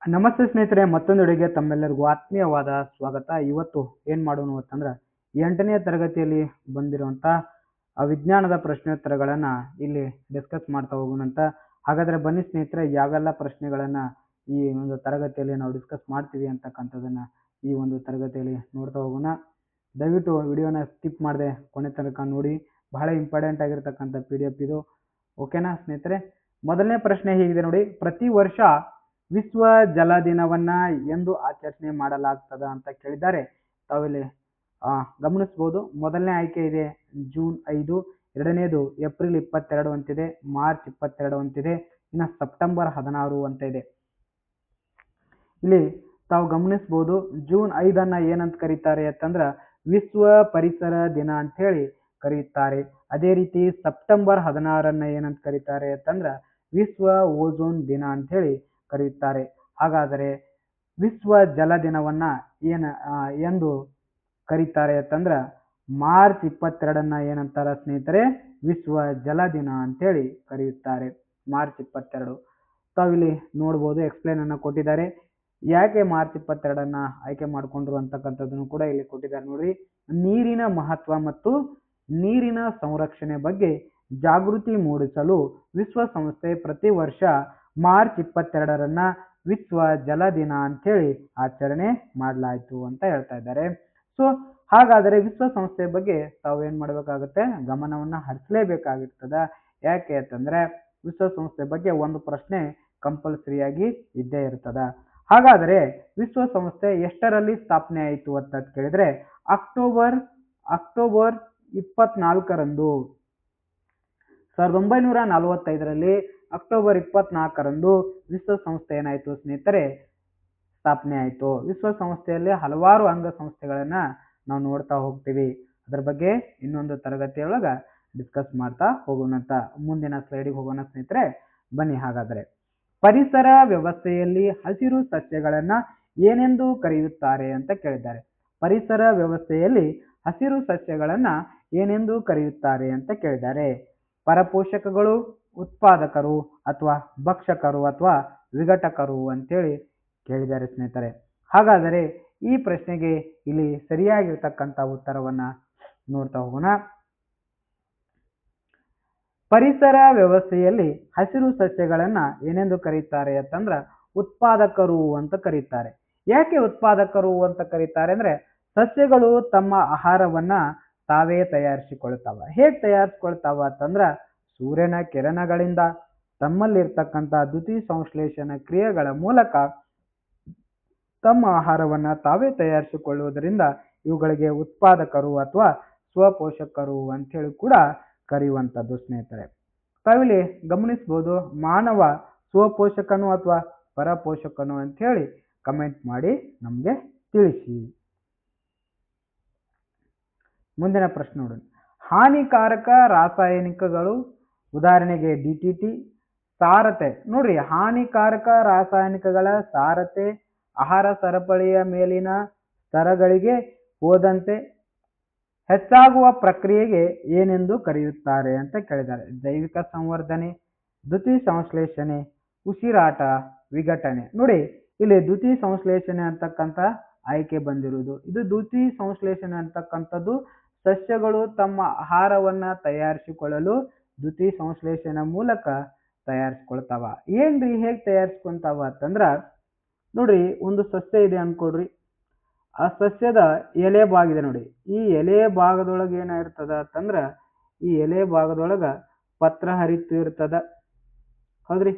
ನಮಸ್ತೆ ಸ್ನೇಹಿತರೆ, ಮತ್ತೊಂದು ಅಡುಗೆ ತಮ್ಮೆಲ್ಲರಿಗೂ ಆತ್ಮೀಯವಾದ ಸ್ವಾಗತ. ಇವತ್ತು ಏನು ಮಾಡೋಣ ಅಂತಂದ್ರೆ 8ನೇ ತರಗತಿಯಲ್ಲಿ ಬಂದಿರುವಂಥ ವಿಜ್ಞಾನದ ಪ್ರಶ್ನೋತ್ತರಗಳನ್ನು ಇಲ್ಲಿ ಡಿಸ್ಕಸ್ ಮಾಡ್ತಾ ಹೋಗೋಣ ಅಂತ. ಹಾಗಾದರೆ ಬನ್ನಿ ಸ್ನೇಹಿತರೆ, ಯಾವೆಲ್ಲ ಪ್ರಶ್ನೆಗಳನ್ನು ಈ ಒಂದು ತರಗತಿಯಲ್ಲಿ ನಾವು ಡಿಸ್ಕಸ್ ಮಾಡ್ತೀವಿ ಅಂತಕ್ಕಂಥದ್ದನ್ನು ಈ ಒಂದು ತರಗತಿಯಲ್ಲಿ ನೋಡ್ತಾ ಹೋಗೋಣ. ದಯವಿಟ್ಟು ವಿಡಿಯೋನ ಸ್ಕಿಪ್ ಮಾಡದೆ ಕೊನೆ ತನಕ ನೋಡಿ. ಬಹಳ ಇಂಪಾರ್ಟೆಂಟ್ ಆಗಿರ್ತಕ್ಕಂಥ PDF ಇದು. ಓಕೆನಾ ಸ್ನೇಹಿತರೆ? ಮೊದಲನೇ ಪ್ರಶ್ನೆ ಹೀಗಿದೆ ನೋಡಿ. ಪ್ರತಿ ವರ್ಷ ವಿಶ್ವ ಜಲ ದಿನವನ್ನ ಎಂದು ಆಚರಣೆ ಮಾಡಲಾಗ್ತದ ಅಂತ ಕೇಳಿದ್ದಾರೆ. ತಾವಿಲ್ಲಿ ಗಮನಿಸಬಹುದು. ಮೊದಲನೇ ಆಯ್ಕೆ ಇದೆ ಜೂನ್ 5, ಎರಡನೇದು ಏಪ್ರಿಲ್ 22 ಅಂತಿದೆ, ಮಾರ್ಚ್ 22 ಅಂತಿದೆ, ಇನ್ನು ಸೆಪ್ಟೆಂಬರ್ 16 ಅಂತ ಇದೆ. ಇಲ್ಲಿ ತಾವು ಗಮನಿಸಬಹುದು, ಜೂನ್ 5 ಏನಂತ ಕರೀತಾರೆ ಅಂತಂದ್ರ ವಿಶ್ವ ಪರಿಸರ ದಿನ ಅಂತ ಹೇಳಿ ಕರೆಯುತ್ತಾರೆ. ಅದೇ ರೀತಿ ಸೆಪ್ಟೆಂಬರ್ 16 ಏನಂತ ಕರೀತಾರೆ ಅಂತಂದ್ರ ವಿಶ್ವ ಓಝೋನ್ ದಿನ ಅಂತ ಹೇಳಿ ಕರೆಯುತ್ತಾರೆ. ಹಾಗಾದರೆ ವಿಶ್ವ ಜಲ ದಿನವನ್ನ ಎಂದು ಕರೀತಾರೆ ಅಂತಂದ್ರ ಮಾರ್ಚ್ 22 ಏನಂತಾರ ಸ್ನೇಹಿತರೆ? ವಿಶ್ವ ಜಲ ದಿನ ಅಂತೇಳಿ ಕರೆಯುತ್ತಾರೆ. ಮಾರ್ಚ್ 22 ತಾವಿಲ್ಲಿ ನೋಡ್ಬೋದು, ಎಕ್ಸ್ಪ್ಲೇನ್ ಅನ್ನ ಕೊಟ್ಟಿದ್ದಾರೆ. ಯಾಕೆ ಮಾರ್ಚ್ 22 ಆಯ್ಕೆ ಮಾಡಿಕೊಂಡ್ರು ಅಂತಕ್ಕಂಥದ್ದನ್ನು ಕೂಡ ಇಲ್ಲಿ ಕೊಟ್ಟಿದ್ದಾರೆ ನೋಡ್ರಿ. ನೀರಿನ ಮಹತ್ವ ಮತ್ತು ನೀರಿನ ಸಂರಕ್ಷಣೆ ಬಗ್ಗೆ ಜಾಗೃತಿ ಮೂಡಿಸಲು ವಿಶ್ವಸಂಸ್ಥೆ ಪ್ರತಿ ವರ್ಷ ಮಾರ್ಚ್ 22 ವಿಶ್ವ ಜಲ ದಿನ ಅಂತೇಳಿ ಆಚರಣೆ ಮಾಡಲಾಯಿತು ಅಂತ ಹೇಳ್ತಾ ಇದ್ದಾರೆ. ಸೊ ಹಾಗಾದರೆ ವಿಶ್ವಸಂಸ್ಥೆ ಬಗ್ಗೆ ತಾವು ಏನ್ ಮಾಡಬೇಕಾಗುತ್ತೆ? ಗಮನವನ್ನ ಹರಿಸಲೇಬೇಕಾಗಿರ್ತದ. ಯಾಕೆ ಅಂತಂದ್ರೆ ವಿಶ್ವಸಂಸ್ಥೆ ಬಗ್ಗೆ ಒಂದು ಪ್ರಶ್ನೆ ಕಂಪಲ್ಸರಿಯಾಗಿ ಇದ್ದೇ ಇರ್ತದ. ಹಾಗಾದರೆ ವಿಶ್ವಸಂಸ್ಥೆ ಎಷ್ಟರಲ್ಲಿ ಸ್ಥಾಪನೆ ಆಯಿತು ಅಂತ ಕೇಳಿದ್ರೆ ಅಕ್ಟೋಬರ್ 24ರಂದು 1945ರಲ್ಲಿ ಅಕ್ಟೋಬರ್ 24ರಂದು ವಿಶ್ವಸಂಸ್ಥೆ ಏನಾಯಿತು ಸ್ನೇಹಿತರೆ? ಸ್ಥಾಪನೆ ಆಯಿತು. ವಿಶ್ವಸಂಸ್ಥೆಯಲ್ಲಿ ಹಲವಾರು ಅಂಗಸಂಸ್ಥೆಗಳನ್ನ ನಾವು ನೋಡ್ತಾ ಹೋಗ್ತೀವಿ. ಅದರ ಬಗ್ಗೆ ಇನ್ನೊಂದು ತರಗತಿಯೊಳಗ ಡಿಸ್ಕಸ್ ಮಾಡ್ತಾ ಹೋಗೋಣ ಅಂತ. ಮುಂದಿನ ಸ್ಲೈಡಿಗೆ ಹೋಗೋಣ ಸ್ನೇಹಿತರೆ, ಬನ್ನಿ. ಹಾಗಾದರೆ ಪರಿಸರ ವ್ಯವಸ್ಥೆಯಲ್ಲಿ ಹಸಿರು ಸಸ್ಯಗಳನ್ನ ಏನೆಂದು ಕರೆಯುತ್ತಾರೆ ಅಂತ ಕೇಳಿದ್ದಾರೆ. ಪರಿಸರ ವ್ಯವಸ್ಥೆಯಲ್ಲಿ ಹಸಿರು ಸಸ್ಯಗಳನ್ನ ಏನೆಂದು ಕರೆಯುತ್ತಾರೆ ಅಂತ ಕೇಳಿದ್ದಾರೆ. ಪರಪೋಷಕಗಳು, ಉತ್ಪಾದಕರು, ಅಥವಾ ಭಕ್ಷಕರು, ಅಥವಾ ವಿಘಟಕರು ಅಂತೇಳಿ ಕೇಳಿದ್ದಾರೆ ಸ್ನೇಹಿತರೆ. ಹಾಗಾದರೆ ಈ ಪ್ರಶ್ನೆಗೆ ಇಲ್ಲಿ ಸರಿಯಾಗಿರ್ತಕ್ಕಂಥ ಉತ್ತರವನ್ನ ನೋಡ್ತಾ ಹೋಗೋಣ. ಪರಿಸರ ವ್ಯವಸ್ಥೆಯಲ್ಲಿ ಹಸಿರು ಸಸ್ಯಗಳನ್ನ ಏನೆಂದು ಕರೀತಾರೆ ಅಂತಂದ್ರ ಉತ್ಪಾದಕರು ಅಂತ ಕರೀತಾರೆ. ಯಾಕೆ ಉತ್ಪಾದಕರು ಅಂತ ಕರೀತಾರೆ ಅಂದ್ರೆ ಸಸ್ಯಗಳು ತಮ್ಮ ಆಹಾರವನ್ನ ತಾವೇ ತಯಾರಿಸಿಕೊಳ್ತಾವ. ಹೇಗೆ ತಯಾರಿಸಿಕೊಳ್ತಾವ ಅಂತಂದ್ರ ಸೂರ್ಯನ ಕಿರಣಗಳಿಂದ ತಮ್ಮಲ್ಲಿರ್ತಕ್ಕಂಥ ದ್ಯುತಿ ಸಂಶ್ಲೇಷಣ ಕ್ರಿಯೆಗಳ ಮೂಲಕ ತಮ್ಮ ಆಹಾರವನ್ನ ತಾವೇ ತಯಾರಿಸಿಕೊಳ್ಳುವುದರಿಂದ ಇವುಗಳಿಗೆ ಉತ್ಪಾದಕರು ಅಥವಾ ಸ್ವಪೋಷಕರು ಅಂತೇಳಿ ಕೂಡ ಕರೆಯುವಂಥದ್ದು ಸ್ನೇಹಿತರೆ. ತಾವಿಲ್ಲಿ ಗಮನಿಸಬಹುದು, ಮಾನವ ಸ್ವಪೋಷಕನು ಅಥವಾ ಪರಪೋಷಕನು ಅಂತ ಹೇಳಿ ಕಮೆಂಟ್ ಮಾಡಿ ನಮಗೆ ತಿಳಿಸಿ. ಮುಂದಿನ ಪ್ರಶ್ನೆ ನೋಡೋಣ. ಹಾನಿಕಾರಕ ರಾಸಾಯನಿಕಗಳು, ಉದಾಹರಣೆಗೆ DDT, ಸಾರತೆ. ನೋಡ್ರಿ, ಹಾನಿಕಾರಕ ರಾಸಾಯನಿಕಗಳ ಸಾರತೆ ಆಹಾರ ಸರಪಳಿಯ ಮೇಲಿನ ಸ್ತರಗಳಿಗೆ ಹೋದಂತೆ ಹೆಚ್ಚಾಗುವ ಪ್ರಕ್ರಿಯೆಗೆ ಏನೆಂದು ಕರೆಯುತ್ತಾರೆ ಅಂತ ಕೇಳಿದ್ದಾರೆ. ಜೈವಿಕ ಸಂವರ್ಧನೆ, ದ್ಯುತಿ ಸಂಶ್ಲೇಷಣೆ, ಉಸಿರಾಟ, ವಿಘಟನೆ. ನೋಡಿ, ಇಲ್ಲಿ ದ್ಯುತಿ ಸಂಶ್ಲೇಷಣೆ ಅಂತಕ್ಕಂಥ ಆಯ್ಕೆ ಬಂದಿರುವುದು. ಇದು ದ್ಯುತಿ ಸಂಶ್ಲೇಷಣೆ ಅಂತಕ್ಕಂಥದ್ದು ಸಸ್ಯಗಳು ತಮ್ಮ ಆಹಾರವನ್ನ ತಯಾರಿಸಿಕೊಳ್ಳಲು ದ್ಯುತಿ ಸಂಶ್ಲೇಷಣೆ ಮೂಲಕ ತಯಾರಿಸ್ಕೊಳ್ತಾವ. ಏನ್ರಿ ಹೇಗೆ ತಯಾರಿಸ್ಕೊಂತಾವ ಅಂತಂದ್ರ ನೋಡ್ರಿ, ಒಂದು ಸಸ್ಯ ಇದೆ ಅನ್ಕೊಡ್ರಿ. ಆ ಸಸ್ಯದ ಎಲೆ ಭಾಗ ಇದೆ ನೋಡಿ. ಈ ಎಲೆ ಭಾಗದೊಳಗೆ ಏನಿರ್ತದ ಅಂತಂದ್ರ ಈ ಎಲೆ ಭಾಗದೊಳಗ ಪತ್ರ ಹರಿತು ಇರ್ತದ. ಹೌದ್ರಿ?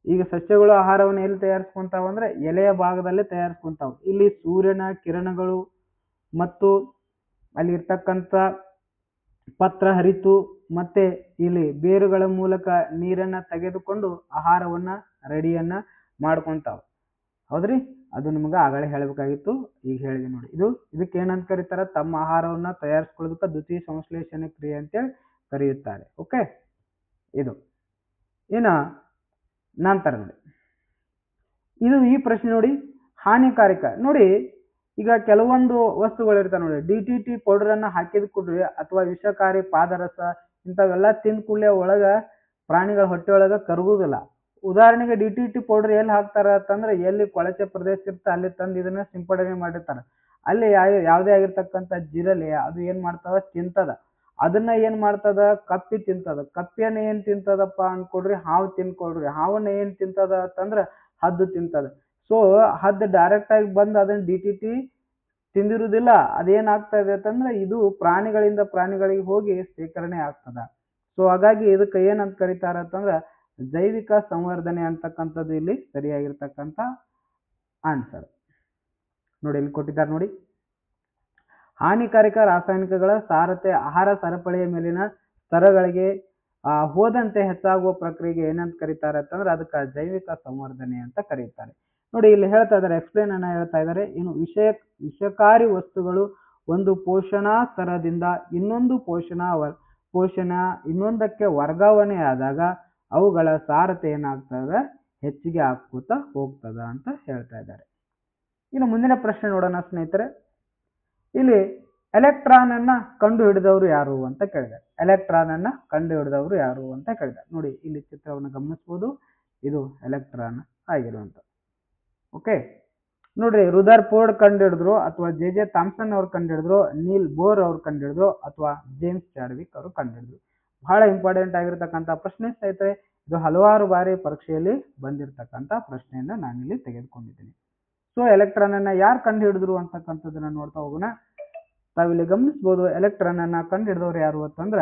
ಈಗ ಸಸ್ಯಗಳು ಆಹಾರವನ್ನು ಎಲ್ಲಿ ತಯಾರಿಸ್ಕೊಂತಾವ ಅಂದ್ರೆ ಎಲೆಯ ಭಾಗದಲ್ಲೇ ತಯಾರಿಸ್ಕೊಂತಾವ. ಇಲ್ಲಿ ಸೂರ್ಯನ ಕಿರಣಗಳು ಮತ್ತು ಅಲ್ಲಿ ಇರ್ತಕ್ಕಂಥ ಪತ್ರ ಹರಿತು ಮತ್ತೆ ಇಲ್ಲಿ ಬೇರುಗಳ ಮೂಲಕ ನೀರನ್ನ ತೆಗೆದುಕೊಂಡು ಆಹಾರವನ್ನ ರೆಡಿಯನ್ನ ಮಾಡ್ಕೊಂತಾವ. ಹೌದ್ರಿ? ಅದು ನಿಮ್ಗೆ ಆಗಲೇ ಹೇಳಬೇಕಾಗಿತ್ತು, ಈಗ ಹೇಳಿದೆ ನೋಡಿ. ಇದಕ್ಕೆ ಏನಂತ ಕರೀತಾರ? ತಮ್ಮ ಆಹಾರವನ್ನ ತಯಾರಿಸ್ಕೊಳ್ಳೋದಕ್ಕೆ ದ್ಯುತಿ ಸಂಶ್ಲೇಷಣೆ ಕ್ರಿಯೆ ಅಂತೇಳಿ ಕರೆಯುತ್ತಾರೆ. ಓಕೆ, ಇದು ಇನ್ನ ನಂತರ ನೋಡಿ, ಇದು ಈ ಪ್ರಶ್ನೆ ನೋಡಿ. ಹಾನಿಕಾರಕ ನೋಡಿ, ಈಗ ಕೆಲವೊಂದು ವಸ್ತುಗಳಿರ್ತಾವೆ ನೋಡಿ. DDT ಪೌಡರ್ ಅನ್ನ ಹಾಕಿದ ಕೂಡಲೇ ಅಥವಾ ವಿಷಕಾರಿ ಪಾದರಸ ಇಂಥವೆಲ್ಲ ತಿಂದ ಕೂಡಲೇ ಒಳಗ ಪ್ರಾಣಿಗಳ ಹೊಟ್ಟೆ ಒಳಗ ಕರಗುದಿಲ್ಲ. ಉದಾಹರಣೆಗೆ DDT ಪೌಡರ್ ಎಲ್ಲಿ ಹಾಕ್ತಾರ ಅಂತಂದ್ರೆ ಎಲ್ಲಿ ಕೊಳಚೆ ಪ್ರದೇಶ ಇರುತ್ತೆ ಅಲ್ಲಿ ತಂದು ಇದನ್ನ ಸಿಂಪಡಣೆ ಮಾಡಿರ್ತಾರೆ. ಅಲ್ಲಿ ಯಾವುದೇ ಆಗಿರ್ತಕ್ಕಂಥ ಜಿರಲೆ ಅದು ಏನ್ ಮಾಡ್ತದ ತಿಂತದ. ಅದನ್ನ ಏನ್ ಮಾಡ್ತದ ಕಪ್ಪಿ ತಿಂತದ. ಕಪ್ಪಿಯನ್ನ ಏನ್ ತಿಂತದಪ್ಪ ಅನ್ಕೊಡ್ರಿ ಹಾವು ತಿನ್ಕೊಡ್ರಿ. ಹಾವನ್ನ ಏನ್ ತಿಂತದ ಅಂತಂದ್ರ ಹದ್ದು ತಿಂತದ. ಸೊ ಹದ್ದು ಡೈರೆಕ್ಟ್ ಆಗಿ ಬಂದು ಅದನ್ನ DDT ತಿಂದಿರುವುದಿಲ್ಲ. ಅದೇನಾಗ್ತಾ ಇದೆ ಅಂತಂದ್ರೆ ಇದು ಪ್ರಾಣಿಗಳಿಂದ ಪ್ರಾಣಿಗಳಿಗೆ ಹೋಗಿ ಶೇಖರಣೆ ಆಗ್ತದ. ಸೊ ಹಾಗಾಗಿ ಇದಕ್ಕೆ ಏನಂತ ಕರೀತಾರ ಅಂತಂದ್ರ ಜೈವಿಕ ಸಂವರ್ಧನೆ ಅಂತಕ್ಕಂಥದ್ದು ಇಲ್ಲಿ ಸರಿಯಾಗಿರ್ತಕ್ಕಂಥ ಆನ್ಸರ್. ನೋಡಿ ಇಲ್ಲಿ ಕೊಟ್ಟಿದ್ದಾರೆ ನೋಡಿ. ಹಾನಿಕಾರಕ ರಾಸಾಯನಿಕಗಳ ಸಾರತೆ ಆಹಾರ ಸರಪಳಿಯ ಮೇಲಿನ ಸ್ತರಗಳಿಗೆ ಹೋದಂತೆ ಹೆಚ್ಚಾಗುವ ಪ್ರಕ್ರಿಯೆಗೆ ಏನಂತ ಕರೀತಾರೆ ಅಂತಂದ್ರೆ ಅದಕ್ಕೆ ಜೈವಿಕ ಸಂವರ್ಧನೆ ಅಂತ ಕರೀತಾರೆ. ನೋಡಿ ಇಲ್ಲಿ ಹೇಳ್ತಾ ಇದ್ದಾರೆ, ಎಕ್ಸ್ಪ್ಲೇನ್ ಅನ್ನ ಹೇಳ್ತಾ ಇದ್ದಾರೆ. ಇನ್ನು ವಿಷಕಾರಿ ವಸ್ತುಗಳು ಒಂದು ಪೋಷಣಾ ಸ್ತರದಿಂದ ಇನ್ನೊಂದಕ್ಕೆ ವರ್ಗಾವಣೆ ಆದಾಗ ಅವುಗಳ ಸಾರತೆ ಏನಾಗ್ತದೆ ಹೆಚ್ಚಿಗೆ ಆಗುತ್ತಾ ಹೋಗ್ತದ ಅಂತ ಹೇಳ್ತಾ ಇದ್ದಾರೆ. ಇನ್ನು ಮುಂದಿನ ಪ್ರಶ್ನೆ ನೋಡೋಣ ಸ್ನೇಹಿತರೆ. ಇಲ್ಲಿ ಎಲೆಕ್ಟ್ರಾನ್ ಅನ್ನ ಕಂಡು ಹಿಡಿದವರು ಯಾರು ಅಂತ ಕೇಳಿದ್ದಾರೆ. ಎಲೆಕ್ಟ್ರಾನ್ ಅನ್ನ ಕಂಡು ಹಿಡಿದವರು ಯಾರು ಅಂತ ಕೇಳಿದ್ದಾರೆ. ನೋಡಿ ಇಲ್ಲಿ ಚಿತ್ರವನ್ನು ಗಮನಿಸಬಹುದು. ಇದು ಎಲೆಕ್ಟ್ರಾನ್ ಆಗಿರುವಂತ. ಓಕೆ, ನೋಡ್ರಿ ರುದರ್ಫೋರ್ಡ್ ಕಂಡು ಹಿಡಿದ್ರು ಅಥವಾ JJ ಥಾಮ್ಸನ್ ಅವ್ರು ಕಂಡು ಹಿಡಿದ್ರು, ನೀಲ್ ಬೋರ್ ಅವ್ರು ಕಂಡು ಹಿಡಿದ್ರು ಅಥವಾ ಜೇಮ್ಸ್ ಚಾಡ್ವಿಕ್ ಅವರು ಕಂಡು ಹಿಡಿದ್ರು. ಬಹಳ ಇಂಪಾರ್ಟೆಂಟ್ ಆಗಿರ್ತಕ್ಕಂಥ ಪ್ರಶ್ನೆ ಸ್ನೇಹಿತರೆ. ಇದು ಹಲವಾರು ಬಾರಿ ಪರೀಕ್ಷೆಯಲ್ಲಿ ಬಂದಿರತಕ್ಕಂಥ ಪ್ರಶ್ನೆಯನ್ನ ನಾನಿಲ್ಲಿ ತೆಗೆದುಕೊಂಡಿದ್ದೀನಿ. ಸೊ ಎಲೆಕ್ಟ್ರಾನ್ ಅನ್ನ ಯಾರು ಕಂಡು ಹಿಡಿದ್ರು ಅಂತಕ್ಕಂಥದ್ದನ್ನ ನೋಡ್ತಾ ಹೋಗೋಣ. ತಾವಿಲ್ಲಿ ಗಮನಿಸಬಹುದು, ಎಲೆಕ್ಟ್ರಾನ್ ಅನ್ನ ಕಂಡು ಹಿಡಿದವ್ರು ಯಾರು ಅಂತಂದ್ರ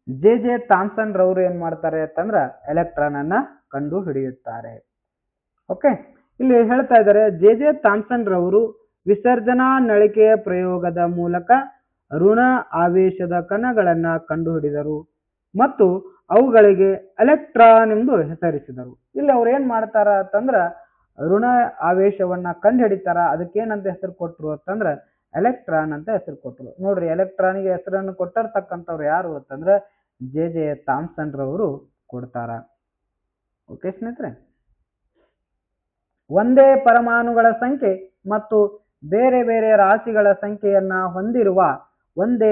JJ ಥಾಮ್ಸನ್ ರವರು ಏನ್ ಮಾಡ್ತಾರೆ ಅಂತಂದ್ರ ಎಲೆಕ್ಟ್ರಾನ್ ಅನ್ನ ಕಂಡು ಹಿಡಿಯುತ್ತಾರೆ. ಓಕೆ, ಇಲ್ಲಿ ಹೇಳ್ತಾ ಇದ್ದಾರೆ JJ ಥಾಮ್ಸನ್ ರವರು ವಿಸರ್ಜನಾ ನಳಿಕೆಯ ಪ್ರಯೋಗದ ಮೂಲಕ ಋಣ ಆವೇಶದ ಕಣಗಳನ್ನ ಕಂಡುಹಿಡಿದರು ಮತ್ತು ಅವುಗಳಿಗೆ ಎಲೆಕ್ಟ್ರಾನ್ ಎಂದು ಹೆಸರಿಸಿದರು. ಇಲ್ಲಿ ಅವ್ರು ಏನ್ ಮಾಡ್ತಾರ ಅಂತಂದ್ರ ಋಣ ಆವೇಶವನ್ನ ಕಂಡು ಹಿಡಿತಾರ. ಅದಕ್ಕೆ ಏನಂತ ಹೆಸರು ಕೊಟ್ರು ಅಂತಂದ್ರ ಎಲೆಕ್ಟ್ರಾನ್ ಅಂತ ಹೆಸರು ಕೊಟ್ರು. ನೋಡ್ರಿ ಎಲೆಕ್ಟ್ರಾನಿಗೆ ಹೆಸರನ್ನು ಕೊಟ್ಟಿರ್ತಕ್ಕಂಥವ್ರು ಯಾರು ಅಂತಂದ್ರ JJ ಥಾಮ್ಸನ್ ರವರು ಕೊಡ್ತಾರ. ಓಕೆ ಸ್ನೇಹಿತರೆ, ಒಂದೇ ಪರಮಾಣುಗಳ ಸಂಖ್ಯೆ ಮತ್ತು ಬೇರೆ ಬೇರೆ ರಾಶಿಗಳ ಸಂಖ್ಯೆಯನ್ನ ಹೊಂದಿರುವ ಒಂದೇ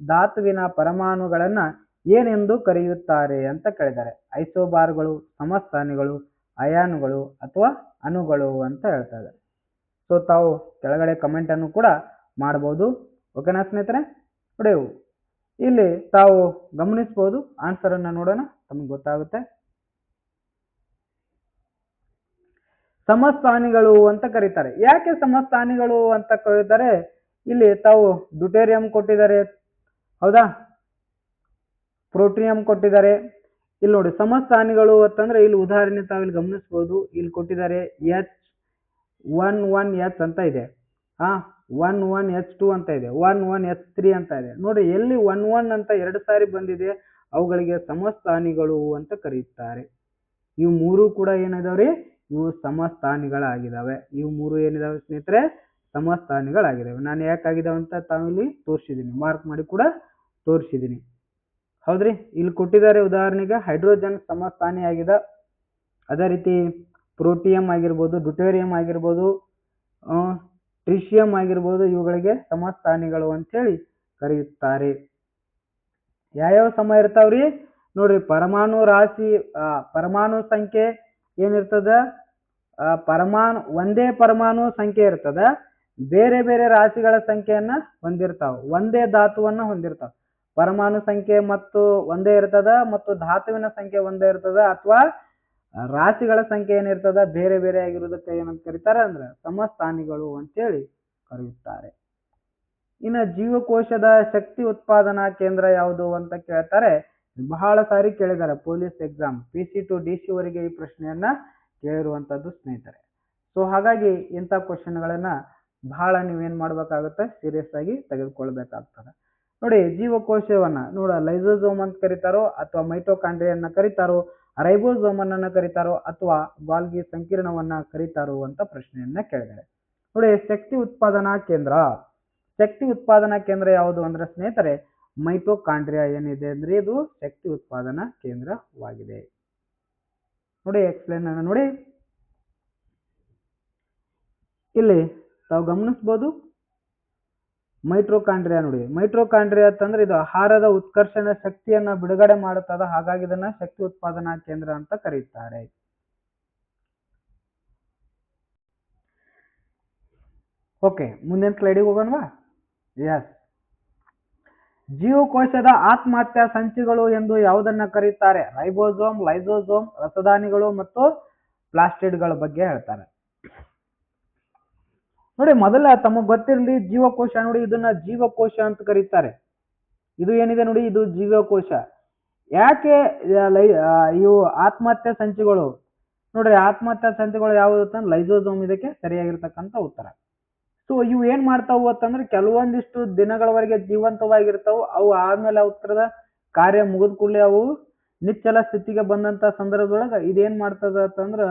ಧಾತುವಿನ ಪರಮಾಣುಗಳನ್ನ ಏನೆಂದು ಕರೆಯುತ್ತಾರೆ ಅಂತ ಕೇಳಿದ್ದಾರೆ. ಐಸೋಬಾರ್ಗಳು, ಸಮಸ್ಥಾನಿಗಳು, ಅಯಾನುಗಳು ಅಥವಾ ಅಣುಗಳು ಅಂತ ಹೇಳ್ತಾ ಇದ್ದಾರೆ. ಸೊ ತಾವು ಕೆಳಗಡೆ ಕಮೆಂಟ್ ಅನ್ನು ಕೂಡ ಮಾಡಬಹುದು. ಓಕೆನಾ ಸ್ನೇಹಿತರೆ? ನೋಡಿ ಇಲ್ಲಿ ತಾವು ಗಮನಿಸಬಹುದು. ಆನ್ಸರ್ ಅನ್ನ ನೋಡೋಣ, ತಮಗೆ ಗೊತ್ತಾಗುತ್ತೆ. ಸಮಸ್ಥಾನಿಗಳು ಅಂತ ಕರೀತಾರೆ. ಯಾಕೆ ಸಮಸ್ಥಾನಿಗಳು ಅಂತ ಕರೀತಾರೆ? ಇಲ್ಲಿ ತಾವು ಡ್ಯೂಟೇರಿಯಂ ಕೊಟ್ಟಿದ್ದಾರೆ, ಹೌದಾ, ಪ್ರೋಟಿಯಂ ಕೊಟ್ಟಿದ್ದಾರೆ. ಇಲ್ಲಿ ನೋಡಿ ಸಮಸ್ಥಾನಿಗಳು ಅಂತಂದ್ರೆ ಇಲ್ಲಿ ಉದಾಹರಣೆ ತಾವು ಇಲ್ಲಿ ಗಮನಿಸಬಹುದು. ಇಲ್ಲಿ ಕೊಟ್ಟಿದ್ದಾರೆ H11H ಅಂತ ಇದೆ, 11H2 ಅಂತ ಇದೆ, 11H3 ಅಂತ ಇದೆ. ನೋಡಿ ಎಲ್ಲಿ 11 ಅಂತ 2 ಸಾರಿ ಬಂದಿದೆ ಅವುಗಳಿಗೆ ಸಮಸ್ಥಾನಿಗಳು ಅಂತ ಕರೆಯುತ್ತಾರೆ. ಇವು ಮೂರು ಕೂಡ ಏನಿದಾವ್ರಿ, ಇವು ಸಮಸ್ಥಾನಿಗಳಾಗಿದ್ದಾವೆ. ಇವು ಮೂರು ಏನಿದಾವೆ ಸ್ನೇಹಿತರೆ, ಸಮಸ್ಥಾನಿಗಳಾಗಿದ್ದಾವೆ. ನಾನು ಯಾಕಾಗಿದ್ದಾವೆ ಅಂತ ತಾವಿಲ್ಲಿ ತೋರಿಸಿದ್ದೀನಿ, ಮಾರ್ಕ್ ಮಾಡಿ ಕೂಡ ತೋರಿಸಿದ್ದೀನಿ. ಹೌದ್ರಿ, ಇಲ್ಲಿ ಕೊಟ್ಟಿದ್ದಾರೆ ಉದಾಹರಣೆಗೆ ಹೈಡ್ರೋಜನ್ ಸಮಸ್ಥಾನಿ ಆಗಿದೆ. ಅದೇ ರೀತಿ ಪ್ರೋಟಿಯಂ ಆಗಿರ್ಬೋದು, ಡ್ಯೂಟೇರಿಯಂ ಆಗಿರ್ಬೋದು, ಟ್ರಿಷಿಯಂ ಆಗಿರ್ಬೋದು, ಇವುಗಳಿಗೆ ಸಮಸ್ಥಾನಿಗಳು ಅಂತೇಳಿ ಕರೆಯುತ್ತಾರೆ. ಯಾವ್ಯಾವ ಸಮ ಇರ್ತಾವ್ರಿ ನೋಡ್ರಿ, ಪರಮಾಣು ರಾಶಿ ಪರಮಾಣು ಸಂಖ್ಯೆ ಏನಿರ್ತದ, ಒಂದೇ ಪರಮಾಣು ಸಂಖ್ಯೆ ಇರ್ತದ, ಬೇರೆ ಬೇರೆ ರಾಶಿಗಳ ಸಂಖ್ಯೆಯನ್ನ ಹೊಂದಿರ್ತಾವ, ಒಂದೇ ಧಾತುವನ್ನ ಹೊಂದಿರ್ತಾವ. ಪರಮಾಣು ಸಂಖ್ಯೆ ಮತ್ತು ಒಂದೇ ಇರ್ತದ ಮತ್ತು ಧಾತುವಿನ ಸಂಖ್ಯೆ ಒಂದೇ ಇರ್ತದ, ಅಥವಾ ರಾಶಿಗಳ ಸಂಖ್ಯೆ ಏನಿರ್ತದ ಬೇರೆ ಬೇರೆ ಆಗಿರೋದಕ್ಕೆ ಏನಂತ ಕರೀತಾರೆ ಅಂದ್ರೆ ಸಮಸ್ಥಾನಿಗಳು ಅಂತೇಳಿ ಕರೆಯುತ್ತಾರೆ. ಇನ್ನು ಜೀವಕೋಶದ ಶಕ್ತಿ ಉತ್ಪಾದನಾ ಕೇಂದ್ರ ಯಾವುದು ಅಂತ ಕೇಳ್ತಾರೆ. ಬಹಳ ಸಾರಿ ಕೇಳಿದ್ದಾರೆ police exam PC to DC ವರೆಗೆ ಈ ಪ್ರಶ್ನೆಯನ್ನ ಕೇಳಿರುವಂತದ್ದು ಸ್ನೇಹಿತರೆ. ಸೊ ಹಾಗಾಗಿ ಇಂಥ ಕ್ವಶನ್ಗಳನ್ನ ಬಹಳ ನೀವೇನ್ ಮಾಡ್ಬೇಕಾಗುತ್ತೆ, ಸೀರಿಯಸ್ ಆಗಿ ತೆಗೆದುಕೊಳ್ಬೇಕಾಗ್ತದೆ. ನೋಡಿ ಜೀವಕೋಶವನ್ನ ಲೈಸೋಸೋಮ್ ಅಂತ ಕರೀತಾರೋ ಅಥವಾ ಮೈಟೋಕಾಂಡ್ರಿಯನ್ನ ಕರೀತಾರೋ, ರೈಬೋಸೋಮ್ ಅನ್ನ ಕರೀತಾರೋ ಅಥವಾ ಗಾಲ್ಗಿ ಸಂಕೀರ್ಣವನ್ನ ಕರೀತಾರೋ ಅಂತ ಪ್ರಶ್ನೆಯನ್ನ ಕೇಳಿದ್ದಾರೆ. ನೋಡಿ ಶಕ್ತಿ ಉತ್ಪಾದನಾ ಕೇಂದ್ರ ಯಾವುದು ಅಂದ್ರೆ ಸ್ನೇಹಿತರೆ ಮೈಟೋಕಾಂಡ್ರಿಯಾ ಏನಿದೆ ಅಂದ್ರೆ ಇದು ಶಕ್ತಿ ಉತ್ಪಾದನಾ ಕೇಂದ್ರವಾಗಿದೆ. ನೋಡಿ ಎಕ್ಸ್ಪ್ಲೇನ್ ಅನ್ನ ನೋಡಿ, ಇಲ್ಲಿ ತಾವು ಗಮನಿಸಬಹುದು. ಮೈಟ್ರೋಕಾಂಡ್ರಿಯಾ ನೋಡಿ, ಮೈಟ್ರೋಕಾಂಡ್ರಿಯಾ ಅಂತಂದ್ರೆ ಇದು ಆಹಾರದ ಉತ್ಕರ್ಷಣ ಶಕ್ತಿಯನ್ನ ಬಿಡುಗಡೆ ಮಾಡುತ್ತದೆ, ಹಾಗಾಗಿ ಇದನ್ನ ಶಕ್ತಿ ಉತ್ಪಾದನಾ ಕೇಂದ್ರ ಅಂತ ಕರೀತಾರೆ. ಓಕೆ, ಮುಂದಿನ ಸ್ಲೈಡಿಗೆ ಹೋಗೋಣವಾ? ಎಸ್. ಜೀವಕೋಶದ ಆತ್ಮಹತ್ಯಾ ಸಂಚಿಗಳು ಎಂದು ಯಾವುದನ್ನ ಕರೀತಾರೆ? ರೈಬೋಸೋಮ್, ಲೈಸೋಸೋಮ್, ರಸದಾನಿಗಳು ಮತ್ತು ಪ್ಲಾಸ್ಟಿಡ್ಗಳ ಬಗ್ಗೆ ಹೇಳ್ತಾರೆ. ನೋಡಿ, ಮೊದಲ ತಮಗೆ ಗೊತ್ತಿರಲಿ, ಜೀವಕೋಶ ನೋಡಿ, ಇದನ್ನ ಜೀವಕೋಶ ಅಂತ ಕರೀತಾರೆ. ಇದು ಏನಿದೆ ನೋಡಿ, ಇದು ಜೀವಕೋಶ. ಯಾಕೆ ಇವು ಆತ್ಮಹತ್ಯಾ ಸಂಚಿಗಳು? ನೋಡ್ರಿ, ಆತ್ಮಹತ್ಯಾ ಸಂಚಿಗಳು ಯಾವುದು? ಲೈಸೋಸೋಮ್ ಇದಕ್ಕೆ ಸರಿಯಾಗಿರ್ತಕ್ಕಂಥ ಉತ್ತರ. ಸೊ ಇವು ಏನ್ ಮಾಡ್ತಾವು ಅಂತಂದ್ರೆ ಕೆಲವೊಂದಿಷ್ಟು ದಿನಗಳವರೆಗೆ ಜೀವಂತವಾಗಿರ್ತಾವು. ಅವು ಆದ್ಮೇಲೆ ಅವತ್ರದ ಕಾರ್ಯ ಮುಗಿದ ಕೂಡಲೇ ಅವು ನಿಚ್ಚಲ ಸ್ಥಿತಿಗೆ ಬಂದಂತ ಸಂದರ್ಭದೊಳಗ ಇದೇನ್ ಮಾಡ್ತದ ಅಂತಂದ್ರ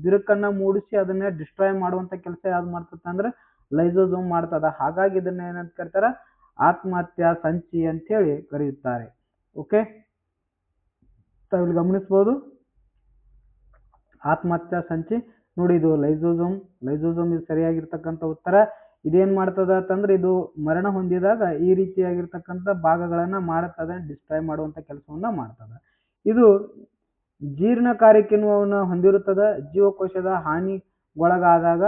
ಬಿರುಕನ್ನ ಮೂಡಿಸಿ ಅದನ್ನ ಡಿಸ್ಟ್ರಾಯ್ ಮಾಡುವಂತ ಕೆಲಸ ಯಾವ್ದು ಮಾಡ್ತದ ಅಂದ್ರೆ ಲೈಸೋಸೋಮ್ ಮಾಡ್ತದ. ಹಾಗಾಗಿ ಇದನ್ನ ಏನಂತ ಕರೀತಾರ? ಆತ್ಮಹತ್ಯಾ ಸಂಚಿ ಅಂತ ಹೇಳಿ ಕರೆಯುತ್ತಾರೆ. ಓಕೆ, ತಾವು ಗಮನಿಸಬಹುದು ಆತ್ಮಹತ್ಯಾ ಸಂಚಿ. ನೋಡಿ, ಇದು ಲೈಸೋಸೋಮ್. ಲೈಸೋಸೋಮ್ ಇದು ಸರಿಯಾಗಿರ್ತಕ್ಕಂಥ ಉತ್ತರ. ಇದೇನ್ ಮಾಡ್ತದ ಅಂತಂದ್ರೆ ಇದು ಮರಣ ಹೊಂದಿದಾಗ ಈ ರೀತಿಯಾಗಿರ್ತಕ್ಕಂಥ ಭಾಗಗಳನ್ನ ಮಾಡುತ್ತದೆ, ಡಿಸ್ಟ್ರಾಯ್ ಮಾಡುವಂತ ಕೆಲಸವನ್ನ ಮಾಡ್ತದ. ಇದು ಜೀರ್ಣಕಾರಿ ಕಿಣ್ವವನ್ನು ಹೊಂದಿರುತ್ತದೆ. ಜೀವಕೋಶದ ಹಾನಿಗೊಳಗಾದಾಗ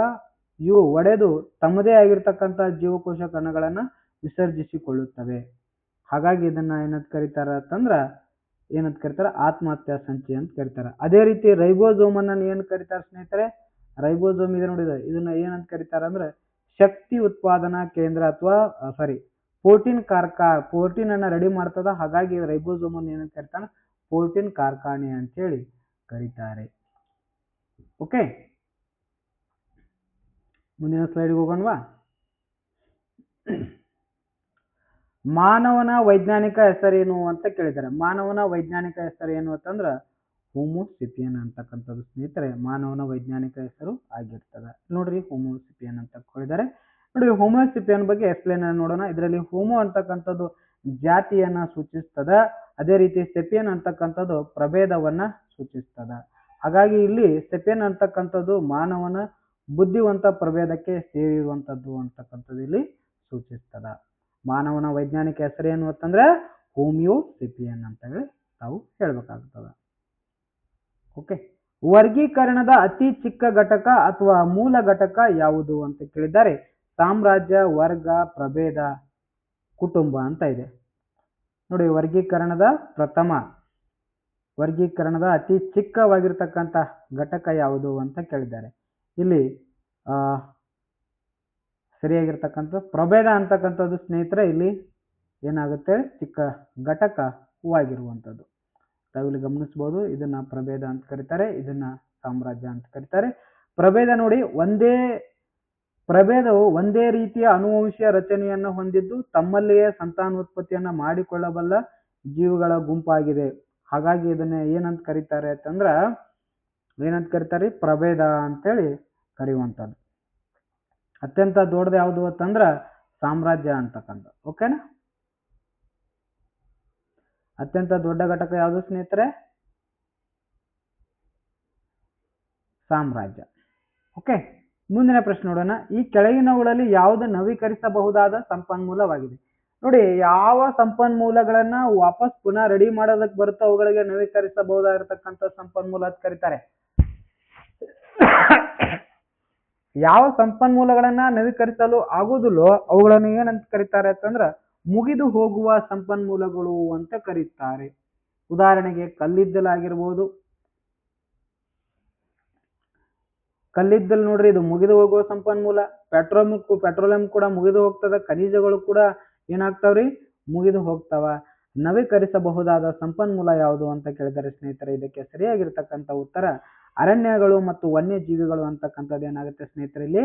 ಇವು ಒಡೆದು ತಮ್ಮದೇ ಆಗಿರ್ತಕ್ಕಂಥ ಜೀವಕೋಶ ಕಣಗಳನ್ನ ವಿಸರ್ಜಿಸಿಕೊಳ್ಳುತ್ತವೆ. ಹಾಗಾಗಿ ಇದನ್ನ ಏನಂತ ಕರೀತಾರ ಅಂತಂದ್ರ ಆತ್ಮಹತ್ಯಾ ಸಂಚಿ ಅಂತ ಕರೀತಾರ. ಅದೇ ರೀತಿ ರೈಬೋಸೋಮ್ ಅನ್ನ ಏನ್ ಕರೀತಾರ ಸ್ನೇಹಿತರೆ? ರೈಬೋಸೋಮ್ ಇದೆ ನೋಡಿ, ಇದನ್ನ ಏನಂತ ಕರೀತಾರ ಅಂದ್ರೆ ಶಕ್ತಿ ಉತ್ಪಾದನಾ ಕೇಂದ್ರ ಅಥವಾ ಪ್ರೋಟೀನ್ ಅನ್ನ ರೆಡಿ ಮಾಡ್ತದ. ಹಾಗಾಗಿ ರೈಬೋಸೋಮ್ ಅನ್ನು ಏನಂತ ಕರೀತಾರ? ಪ್ರೋಟೀನ್ ಕಾರ್ಖಾನೆ ಅಂತ ಹೇಳಿ ಕರೀತಾರೆ. ಓಕೆ, ಮುಂದಿನ ಸ್ಲೈಡ್ಗೆ ಹೋಗೋಣವಾ? ಮಾನವನ ವೈಜ್ಞಾನಿಕ ಹೆಸರೇನು ಅಂತ ಕೇಳಿದ್ದಾರೆ. ಮಾನವನ ವೈಜ್ಞಾನಿಕ ಹೆಸರು ಏನು ಅಂತಂದ್ರ ಹೋಮೋಸಿಪಿಯನ್ ಅಂತಕ್ಕಂಥದ್ದು ಸ್ನೇಹಿತರೆ ಮಾನವನ ವೈಜ್ಞಾನಿಕ ಹೆಸರು ಆಗಿರ್ತದೆ. ನೋಡ್ರಿ, ಹೋಮೋಸಿಪಿಯನ್ ಅಂತ ಹೇಳಿದ್ದಾರೆ. ನೋಡಿ, ಹೋಮೋಸಿಪಿಯನ್ ಬಗ್ಗೆ ಎಕ್ಸ್ಪ್ಲೇನ್ ನೋಡೋಣ. ಇದರಲ್ಲಿ ಹೋಮೋ ಅಂತಕ್ಕಂಥದ್ದು ಜಾತಿಯನ್ನ ಸೂಚಿಸ್ತದ. ಅದೇ ರೀತಿ ಸೆಪಿಯನ್ ಅಂತಕ್ಕಂಥದ್ದು ಪ್ರಭೇದವನ್ನ ಸೂಚಿಸ್ತದ. ಹಾಗಾಗಿ ಇಲ್ಲಿ ಸೆಪಿಯನ್ ಅಂತಕ್ಕಂಥದ್ದು ಮಾನವನ ಬುದ್ಧಿವಂತ ಪ್ರಭೇದಕ್ಕೆ ಸೇರಿರುವಂತದ್ದು ಅಂತಕ್ಕಂಥದ್ದು ಇಲ್ಲಿ ಸೂಚಿಸ್ತದ. ಮಾನವನ ವೈಜ್ಞಾನಿಕ ಹೆಸರೇನು ಅಂತಂದ್ರೆ ಹೋಮಿಯೋಸಿಪಿಯನ್ ಅಂತ ಹೇಳಿ ತಾವು ಹೇಳ್ಬೇಕಾಗ್ತದ. ಓಕೆ, ವರ್ಗೀಕರಣದ ಅತಿ ಚಿಕ್ಕ ಘಟಕ ಅಥವಾ ಮೂಲ ಘಟಕ ಯಾವುದು ಅಂತ ಕೇಳಿದ್ದಾರೆ. ಸಾಮ್ರಾಜ್ಯ, ವರ್ಗ, ಪ್ರಭೇದ, ಕುಟುಂಬ ಅಂತ ಇದೆ. ನೋಡಿ, ವರ್ಗೀಕರಣದ ಅತಿ ಚಿಕ್ಕವಾಗಿರ್ತಕ್ಕಂಥ ಘಟಕ ಯಾವುದು ಅಂತ ಕೇಳಿದ್ದಾರೆ. ಇಲ್ಲಿ ಸರಿಯಾಗಿರ್ತಕ್ಕಂಥ ಪ್ರಭೇದ ಅಂತಕ್ಕಂಥದ್ದು ಸ್ನೇಹಿತರೆ ಇಲ್ಲಿ ಏನಾಗುತ್ತೆ? ಚಿಕ್ಕ ಘಟಕ ಹೂವಾಗಿರುವಂಥದ್ದು. ತಾವಿಲ್ಲಿ ಗಮನಿಸಬಹುದು, ಇದನ್ನ ಪ್ರಭೇದ ಅಂತ ಕರೀತಾರೆ, ಇದನ್ನ ಸಾಮ್ರಾಜ್ಯ ಅಂತ ಕರೀತಾರೆ. ಪ್ರಭೇದ ನೋಡಿ, ಪ್ರಭೇದವು ಒಂದೇ ರೀತಿಯ ಅನುವಂಶೀಯ ರಚನೆಯನ್ನು ಹೊಂದಿದ್ದು ತಮ್ಮಲ್ಲಿಯೇ ಸಂತಾನೋತ್ಪತ್ತಿಯನ್ನ ಮಾಡಿಕೊಳ್ಳಬಲ್ಲ ಜೀವಿಗಳ ಗುಂಪಾಗಿದೆ. ಹಾಗಾಗಿ ಇದನ್ನ ಏನಂತ ಕರೀತಾರೆ ಅಂತಂದ್ರ ಪ್ರಭೇದ ಅಂತೇಳಿ ಕರೆಯುವಂಥದ್ದು. ಅತ್ಯಂತ ದೊಡ್ಡದು ಯಾವುದು ಅಂತಂದ್ರ ಸಾಮ್ರಾಜ್ಯ ಅಂತಕ್ಕಂಥ. ಓಕೆನಾ? ಅತ್ಯಂತ ದೊಡ್ಡ ಘಟಕ ಯಾವುದು ಸ್ನೇಹಿತರೆ? ಸಾಮ್ರಾಜ್ಯ. ಓಕೆ, ಮುಂದಿನ ಪ್ರಶ್ನೆ ನೋಡೋಣ. ಈ ಕೆಳಗಿನವುಗಳಲ್ಲಿ ಯಾವುದು ನವೀಕರಿಸಬಹುದಾದ ಸಂಪನ್ಮೂಲವಾಗಿದೆ? ನೋಡಿ, ಯಾವ ಸಂಪನ್ಮೂಲಗಳನ್ನ ವಾಪಸ್ ಪುನಃ ರೆಡಿ ಮಾಡೋದಕ್ಕೆ ಬರುತ್ತೋ ಅವುಗಳಿಗೆ ನವೀಕರಿಸಬಹುದಾಗಿರ್ತಕ್ಕಂಥ ಸಂಪನ್ಮೂಲ ಅಂತ ಕರೀತಾರೆ. ಯಾವ ಸಂಪನ್ಮೂಲಗಳನ್ನ ನವೀಕರಿಸಲು ಆಗುವುದಿಲ್ಲೋ ಅವುಗಳನ್ನು ಏನಂತ ಕರೀತಾರೆ ಅಂತಂದ್ರ ಮುಗಿದು ಹೋಗುವ ಸಂಪನ್ಮೂಲಗಳು ಅಂತ ಕರೀತಾರೆ. ಉದಾಹರಣೆಗೆ ಕಲ್ಲಿದ್ದಲಾಗಿರ್ಬೋದು. ಕಲ್ಲಿದ್ದಲು ನೋಡ್ರಿ, ಇದು ಮುಗಿದು ಹೋಗುವ ಸಂಪನ್ಮೂಲ. ಪೆಟ್ರೋಲಿಯಂ ಕೂಡ ಮುಗಿದು ಹೋಗ್ತದ. ಖನಿಜಗಳು ಕೂಡ ಏನಾಗ್ತಾವ್ರಿ? ಮುಗಿದು ಹೋಗ್ತಾವ. ನವೀಕರಿಸಬಹುದಾದ ಸಂಪನ್ಮೂಲ ಯಾವುದು ಅಂತ ಕೇಳಿದರೆ ಸ್ನೇಹಿತರೆ ಇದಕ್ಕೆ ಸರಿಯಾಗಿರ್ತಕ್ಕಂಥ ಉತ್ತರ ಅರಣ್ಯಗಳು ಮತ್ತು ವನ್ಯಜೀವಿಗಳು ಅಂತಕ್ಕಂಥದ್ದು ಏನಾಗುತ್ತೆ ಸ್ನೇಹಿತರೆ ಇಲ್ಲಿ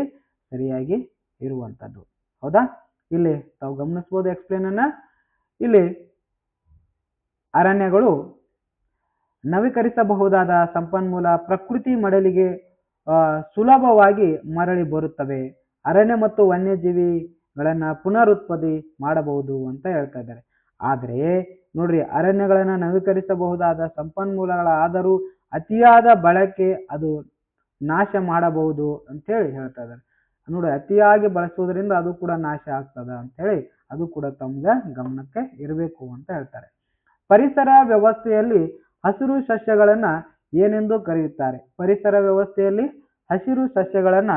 ಸರಿಯಾಗಿ ಇರುವಂತದ್ದು. ಹೌದಾ? ಇಲ್ಲಿ ತಾವು ಗಮನಿಸಬಹುದು ಎಕ್ಸ್ಪ್ಲೇನ್ ಅನ್ನ. ಇಲ್ಲಿ ಅರಣ್ಯಗಳು ನವೀಕರಿಸಬಹುದಾದ ಸಂಪನ್ಮೂಲ, ಪ್ರಕೃತಿ ಮಡಲಿಗೆ ಸುಲಭವಾಗಿ ಮರಳಿ ಬರುತ್ತವೆ. ಅರಣ್ಯ ಮತ್ತು ವನ್ಯಜೀವಿಗಳನ್ನ ಪುನರುತ್ಪತ್ತಿ ಮಾಡಬಹುದು ಅಂತ ಹೇಳ್ತಾ ಇದ್ದಾರೆ. ಆದ್ರೆ ನೋಡ್ರಿ, ಅರಣ್ಯಗಳನ್ನ ನವೀಕರಿಸಬಹುದಾದ ಸಂಪನ್ಮೂಲಗಳಾದರೂ ಅತಿಯಾದ ಬಳಕೆ ಅದು ನಾಶ ಮಾಡಬಹುದು ಅಂತ ಹೇಳಿ ಹೇಳ್ತಾ ಇದ್ದಾರೆ. ನೋಡಿ ಅತಿಯಾಗಿ ಬಳಸುವುದರಿಂದ ಅದು ಕೂಡ ನಾಶ ಆಗ್ತದ ಅಂತ ಹೇಳಿ ಅದು ಕೂಡ ತಮ್ಗೆ ಗಮನಕ್ಕೆ ಇರಬೇಕು ಅಂತ ಹೇಳ್ತಾರೆ. ಪರಿಸರ ವ್ಯವಸ್ಥೆಯಲ್ಲಿ ಹಸಿರು ಸಸ್ಯಗಳನ್ನ ಏನೆಂದು ಕರೆಯುತ್ತಾರೆ? ಪರಿಸರ ವ್ಯವಸ್ಥೆಯಲ್ಲಿ ಹಸಿರು ಸಸ್ಯಗಳನ್ನ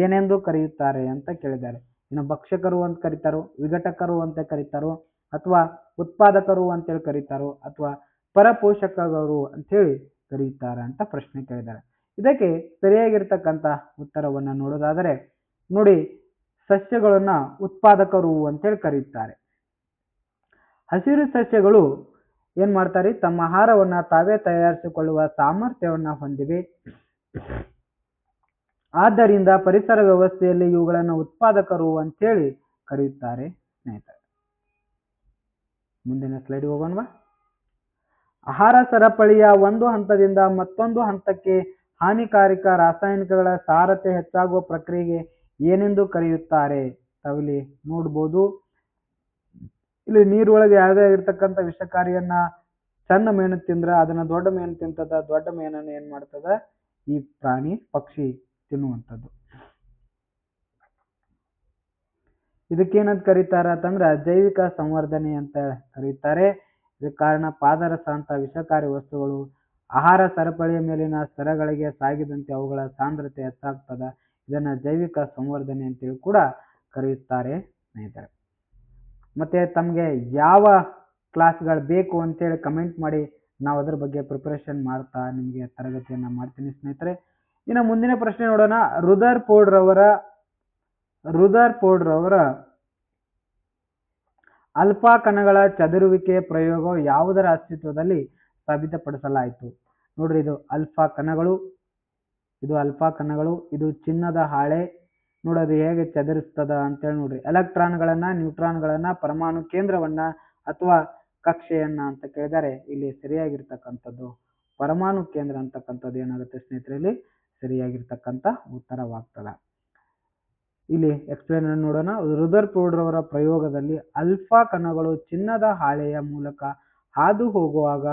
ಏನೆಂದು ಕರೆಯುತ್ತಾರೆ ಅಂತ ಕೇಳಿದ್ದಾರೆ. ಇನ್ನು ಭಕ್ಷಕರು ಅಂತ ಕರೀತಾರೋ, ವಿಘಟಕರು ಅಂತ ಕರೀತಾರೋ, ಅಥವಾ ಉತ್ಪಾದಕರು ಅಂತೇಳಿ ಕರೀತಾರೋ, ಅಥವಾ ಪರಪೋಷಕರು ಅಂತ ಹೇಳಿ ಕರೆಯುತ್ತಾರ ಅಂತ ಪ್ರಶ್ನೆ ಕೇಳಿದ್ದಾರೆ. ಇದಕ್ಕೆ ಸರಿಯಾಗಿರ್ತಕ್ಕಂಥ ಉತ್ತರವನ್ನ ನೋಡೋದಾದರೆ ನೋಡಿ, ಸಸ್ಯಗಳನ್ನ ಉತ್ಪಾದಕರು ಅಂತೇಳಿ ಕರೆಯುತ್ತಾರೆ. ಹಸಿರು ಸಸ್ಯಗಳು ಏನ್ ಮಾಡ್ತಾರೆ? ತಮ್ಮ ಆಹಾರವನ್ನ ತಾವೇ ತಯಾರಿಸಿಕೊಳ್ಳುವ ಸಾಮರ್ಥ್ಯವನ್ನ ಹೊಂದಿವೆ. ಆದ್ದರಿಂದ ಪರಿಸರ ವ್ಯವಸ್ಥೆಯಲ್ಲಿ ಇವುಗಳನ್ನು ಉತ್ಪಾದಕರು ಅಂತೇಳಿ ಕರೆಯುತ್ತಾರೆ ಸ್ನೇಹಿತರೆ. ಮುಂದಿನ ಸ್ಲೈಡ್ ಹೋಗೋಣವಾ? ಆಹಾರ ಸರಪಳಿಯ ಒಂದು ಹಂತದಿಂದ ಮತ್ತೊಂದು ಹಂತಕ್ಕೆ ಹಾನಿಕಾರಕ ರಾಸಾಯನಿಕಗಳ ಸಾರತೆ ಹೆಚ್ಚಾಗುವ ಪ್ರಕ್ರಿಯೆಗೆ ಏನೆಂದು ಕರೆಯುತ್ತಾರೆ? ತಾವಿಲ್ಲಿ ನೋಡ್ಬೋದು, ಇಲ್ಲಿ ನೀರೊಳಗೆ ಯಾವುದೇ ಆಗಿರ್ತಕ್ಕಂಥ ವಿಷಕಾರಿಯನ್ನ ಸಣ್ಣ ಮೇನು ತಿಂದ್ರೆ ಅದನ್ನ ದೊಡ್ಡ ಮೇನು ತಿಂತದ, ದೊಡ್ಡ ಮೇನನ್ನ ಏನ್ ಮಾಡ್ತದ ಈ ಪ್ರಾಣಿ ಪಕ್ಷಿ ತಿನ್ನುವಂಥದ್ದು. ಇದಕ್ಕೇನಂತ ಕರೀತಾರ ಅಂತಂದ್ರ ಜೈವಿಕ ಸಂವರ್ಧನೆ ಅಂತ ಕರೀತಾರೆ. ಇದಕ್ಕೆ ಕಾರಣ ಪಾದರಸ ಅಂತ ವಿಷಕಾರಿ ವಸ್ತುಗಳು ಆಹಾರ ಸರಪಳಿಯ ಮೇಲಿನ ಸ್ತರಗಳಿಗೆ ಸಾಗಿದಂತೆ ಅವುಗಳ ಸಾಂದ್ರತೆ ಹೆಚ್ಚಾಗ್ತದ. ಇದನ್ನ ಜೈವಿಕ ಸಂವರ್ಧನೆ ಅಂತೇಳಿ ಕೂಡ ಕರೆಯುತ್ತಾರೆ ಸ್ನೇಹಿತರೆ. ಮತ್ತೆ ತಮಗೆ ಯಾವ ಕ್ಲಾಸ್ಗಳು ಬೇಕು ಅಂತೇಳಿ ಕಮೆಂಟ್ ಮಾಡಿ, ನಾವು ಅದ್ರ ಬಗ್ಗೆ ಪ್ರಿಪರೇಷನ್ ಮಾಡ್ತಾ ನಿಮಗೆ ತರಗತಿಯನ್ನ ಮಾಡ್ತೀನಿ ಸ್ನೇಹಿತರೆ. ಇನ್ನು ಮುಂದಿನ ಪ್ರಶ್ನೆ ನೋಡೋಣ. ರುದರ್ಫೋರ್ಡ್ ರವರ ಅಲ್ಫಾ ಕಣಗಳ ಚದುರುವಿಕೆ ಪ್ರಯೋಗ ಯಾವುದರ ಅಸ್ತಿತ್ವದಲ್ಲಿ ಸಾಬೀತುಪಡಿಸಲಾಯಿತು? ನೋಡ್ರಿ, ಇದು ಅಲ್ಫಾ ಕಣಗಳು, ಇದು ಚಿನ್ನದ ಹಾಳೆ. ನೋಡೋದು ಹೇಗೆ ಚದುರಿಸ್ತದ ಅಂತೇಳಿ ನೋಡ್ರಿ. ಎಲೆಕ್ಟ್ರಾನ್ಗಳನ್ನ, ನ್ಯೂಟ್ರಾನ್ಗಳನ್ನ, ಪರಮಾಣು ಕೇಂದ್ರವನ್ನ ಅಥವಾ ಕಕ್ಷೆಯನ್ನ ಅಂತ ಕೇಳಿದರೆ ಇಲ್ಲಿ ಸರಿಯಾಗಿರ್ತಕ್ಕಂಥದ್ದು ಪರಮಾಣು ಕೇಂದ್ರ ಅಂತಕ್ಕಂಥದ್ದು ಏನಾಗುತ್ತೆ ಸ್ನೇಹಿತರೆ, ಇಲ್ಲಿ ಸರಿಯಾಗಿರ್ತಕ್ಕಂಥ ಉತ್ತರವಾಗ್ತದ. ಇಲ್ಲಿ ಎಕ್ಸ್ಪ್ಲೇನ್ ನೋಡೋಣ. ರುದರ್ಫೋರ್ಡ್ ರವರ ಪ್ರಯೋಗದಲ್ಲಿ ಅಲ್ಫಾ ಕಣಗಳು ಚಿನ್ನದ ಹಾಳೆಯ ಮೂಲಕ ಹಾದು ಹೋಗುವಾಗ